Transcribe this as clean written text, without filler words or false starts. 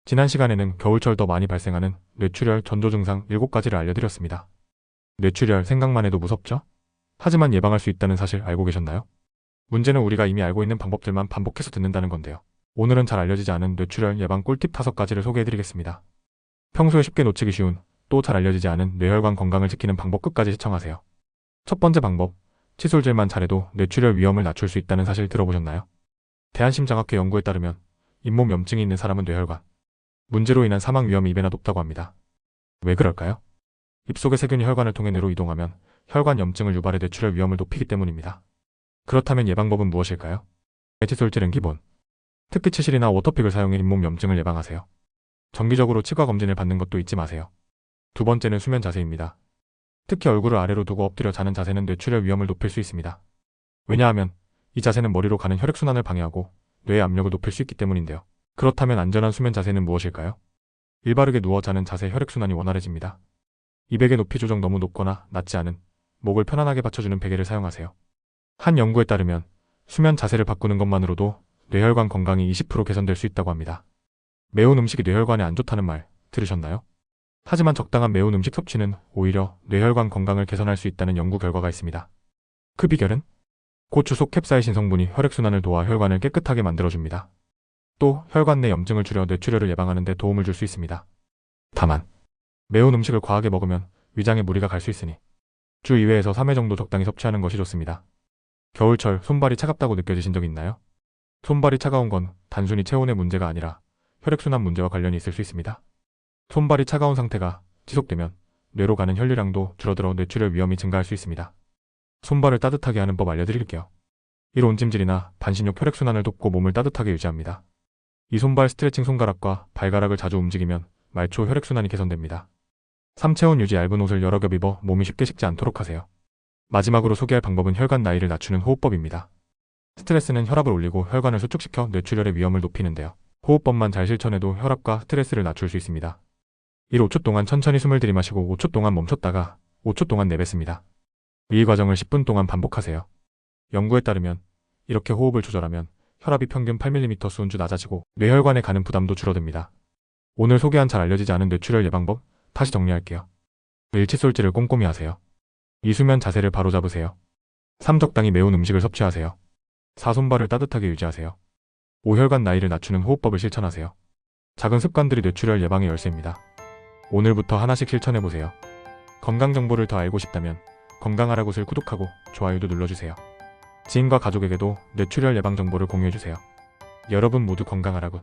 지난 시간에는 겨울철 더 많이 발생하는 뇌출혈 전조 증상 7가지를 알려드렸습니다. 뇌출혈 생각만 해도 무섭죠? 하지만 예방할 수 있다는 사실 알고 계셨나요? 문제는 우리가 이미 알고 있는 방법들만 반복해서 듣는다는 건데요. 오늘은 잘 알려지지 않은 뇌출혈 예방 꿀팁 5가지를 소개해드리겠습니다. 평소에 쉽게 놓치기 쉬운, 또 잘 알려지지 않은 뇌혈관 건강을 지키는 방법 끝까지 시청하세요. 첫 번째 방법, 칫솔질만 잘해도 뇌출혈 위험을 낮출 수 있다는 사실 들어보셨나요? 대한심장학회 연구에 따르면 잇몸 염증이 있는 사람은 뇌혈관 문제로 인한 사망 위험이 2배나 높다고 합니다. 왜 그럴까요? 입속의 세균이 혈관을 통해 뇌로 이동하면 혈관 염증을 유발해 뇌출혈 위험을 높이기 때문입니다. 그렇다면 예방법은 무엇일까요? 칫솔질은 기본. 특히 치실이나 워터픽을 사용해 잇몸 염증을 예방하세요. 정기적으로 치과 검진을 받는 것도 잊지 마세요. 두 번째는 수면 자세입니다. 특히 얼굴을 아래로 두고 엎드려 자는 자세는 뇌출혈 위험을 높일 수 있습니다. 왜냐하면 이 자세는 머리로 가는 혈액순환을 방해하고 뇌의 압력을 높일 수 있기 때문인데요. 그렇다면 안전한 수면 자세는 무엇일까요? 일바르게 누워 자는 자세 혈액순환이 원활해집니다. 이 베개 높이 조정 너무 높거나 낮지 않은 목을 편안하게 받쳐주는 베개를 사용하세요. 한 연구에 따르면 수면 자세를 바꾸는 것만으로도 뇌혈관 건강이 20% 개선될 수 있다고 합니다. 매운 음식이 뇌혈관에 안 좋다는 말 들으셨나요? 하지만 적당한 매운 음식 섭취는 오히려 뇌혈관 건강을 개선할 수 있다는 연구 결과가 있습니다. 그 비결은? 고추 속 캡사이신 성분이 혈액순환을 도와 혈관을 깨끗하게 만들어줍니다. 또 혈관 내 염증을 줄여 뇌출혈을 예방하는 데 도움을 줄 수 있습니다. 다만 매운 음식을 과하게 먹으면 위장에 무리가 갈 수 있으니 주 2회에서 3회 정도 적당히 섭취하는 것이 좋습니다. 겨울철 손발이 차갑다고 느껴지신 적 있나요? 손발이 차가운 건 단순히 체온의 문제가 아니라 혈액순환 문제와 관련이 있을 수 있습니다. 손발이 차가운 상태가 지속되면 뇌로 가는 혈류량도 줄어들어 뇌출혈 위험이 증가할 수 있습니다. 손발을 따뜻하게 하는 법 알려드릴게요. 1. 온찜질이나 반신욕 혈액순환을 돕고 몸을 따뜻하게 유지합니다. 이 손발 스트레칭 손가락과 발가락을 자주 움직이면 말초 혈액순환이 개선됩니다. 3. 체온 유지 얇은 옷을 여러 겹 입어 몸이 쉽게 식지 않도록 하세요. 마지막으로 소개할 방법은 혈관 나이를 낮추는 호흡법입니다. 스트레스는 혈압을 올리고 혈관을 수축시켜 뇌출혈의 위험을 높이는데요. 호흡법만 잘 실천해도 혈압과 스트레스를 낮출 수 있습니다. 1. 5초 동안 천천히 숨을 들이마시고 5초 동안 멈췄다가 5초 동안 내뱉습니다. 이 과정을 10분 동안 반복하세요. 연구에 따르면 이렇게 호흡을 조절하면 혈압이 평균 8mm 수은주 낮아지고 뇌혈관에 가는 부담도 줄어듭니다. 오늘 소개한 잘 알려지지 않은 뇌출혈 예방법 다시 정리할게요. 1. 칫솔질을 꼼꼼히 하세요. 2. 수면 자세를 바로 잡으세요. 3. 적당히 매운 음식을 섭취하세요. 4. 손발을 따뜻하게 유지하세요. 5. 혈관 나이를 낮추는 호흡법을 실천하세요. 작은 습관들이 뇌출혈 예방의 열쇠입니다. 오늘부터 하나씩 실천해보세요. 건강 정보를 더 알고 싶다면 건강하라 곳을 구독하고 좋아요도 눌러주세요. 지인과 가족에게도 뇌출혈 예방 정보를 공유해주세요. 여러분 모두 건강하라고.